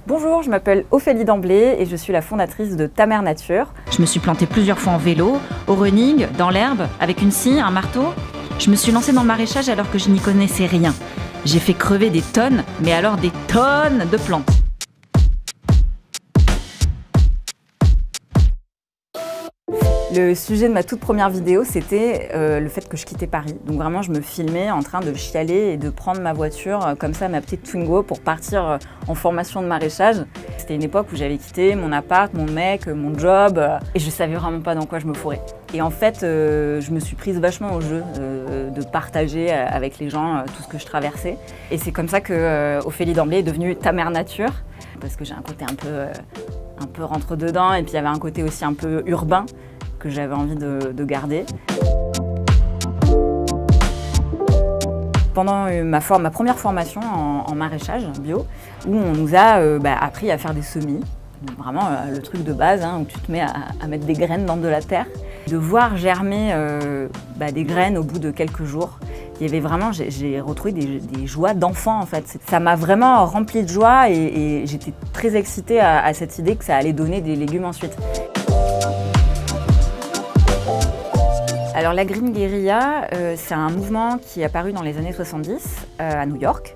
Bonjour, je m'appelle Ophélie Damblé et je suis la fondatrice de Ta Mère Nature. Je me suis plantée plusieurs fois en vélo, au running, dans l'herbe, avec une scie, un marteau. Je me suis lancée dans le maraîchage alors que je n'y connaissais rien. J'ai fait crever des tonnes, mais alors des tonnes de plantes. Le sujet de ma toute première vidéo, c'était le fait que je quittais Paris. Donc vraiment, je me filmais en train de chialer et de prendre ma voiture, comme ça, ma petite Twingo, pour partir en formation de maraîchage. C'était une époque où j'avais quitté mon appart, mon mec, mon job, et je savais vraiment pas dans quoi je me fourrais. Et en fait, je me suis prise vachement au jeu de partager avec les gens tout ce que je traversais. Et c'est comme ça que Ophélie Damblé est devenue Ta Mère Nature, parce que j'ai un côté un peu rentre-dedans, et puis il y avait un côté aussi un peu urbain, que j'avais envie de garder. Pendant ma première formation en maraîchage bio, où on nous a appris à faire des semis, donc vraiment le truc de base, où tu te mets à mettre des graines dans de la terre. De voir germer des graines au bout de quelques jours, il y avait vraiment, j'ai retrouvé des joies d'enfant en fait. Ça m'a vraiment rempli de joie et j'étais très excitée à cette idée que ça allait donner des légumes ensuite. Alors la Green Guerilla, c'est un mouvement qui est apparu dans les années 70 à New York.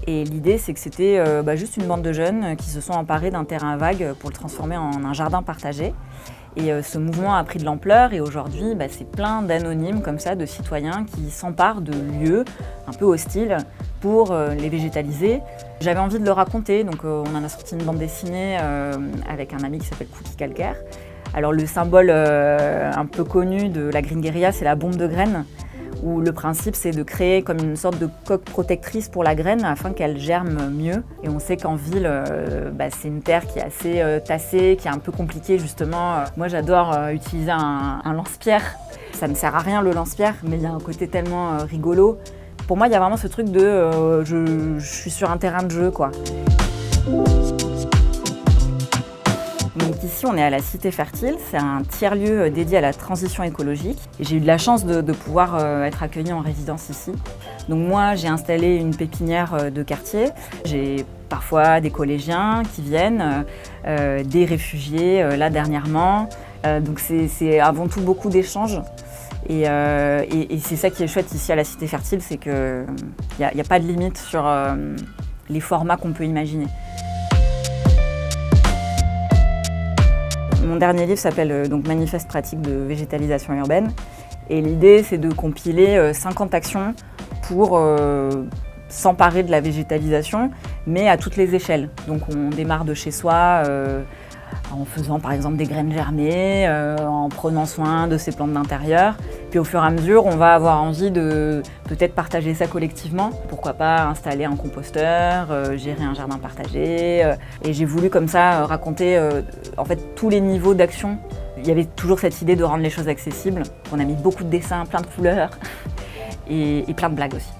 Et l'idée, c'est que c'était juste une bande de jeunes qui se sont emparés d'un terrain vague pour le transformer en un jardin partagé. Et ce mouvement a pris de l'ampleur et aujourd'hui, c'est plein d'anonymes comme ça, de citoyens qui s'emparent de lieux un peu hostiles pour les végétaliser. J'avais envie de le raconter, donc on en a sorti une bande dessinée avec un ami qui s'appelle Cookie Calcaire. Alors le symbole un peu connu de la Green Guerilla, c'est la bombe de graines, où le principe c'est de créer comme une sorte de coque protectrice pour la graine afin qu'elle germe mieux. Et on sait qu'en ville, c'est une terre qui est assez tassée, qui est un peu compliquée justement. Moi j'adore utiliser un lance-pierre. Ça ne sert à rien le lance-pierre, mais il y a un côté tellement rigolo. Pour moi il y a vraiment ce truc de je suis sur un terrain de jeu quoi. Donc ici, on est à la Cité Fertile, c'est un tiers-lieu dédié à la transition écologique. Et j'ai eu de la chance de pouvoir être accueillie en résidence ici. Donc moi, j'ai installé une pépinière de quartier. J'ai parfois des collégiens qui viennent, des réfugiés, là dernièrement. Donc c'est avant tout beaucoup d'échanges. Et c'est ça qui est chouette ici à la Cité Fertile, c'est qu'il n'y a pas de limite sur les formats qu'on peut imaginer. Mon dernier livre s'appelle Manifeste pratique de végétalisation urbaine et l'idée c'est de compiler 50 actions pour s'emparer de la végétalisation mais à toutes les échelles. Donc on démarre de chez soi en faisant par exemple des graines germées, en prenant soin de ses plantes d'intérieur. Puis au fur et à mesure, on va avoir envie de peut-être partager ça collectivement. Pourquoi pas installer un composteur, gérer un jardin partagé. Et j'ai voulu comme ça raconter en fait tous les niveaux d'action. Il y avait toujours cette idée de rendre les choses accessibles. On a mis beaucoup de dessins, plein de couleurs et plein de blagues aussi.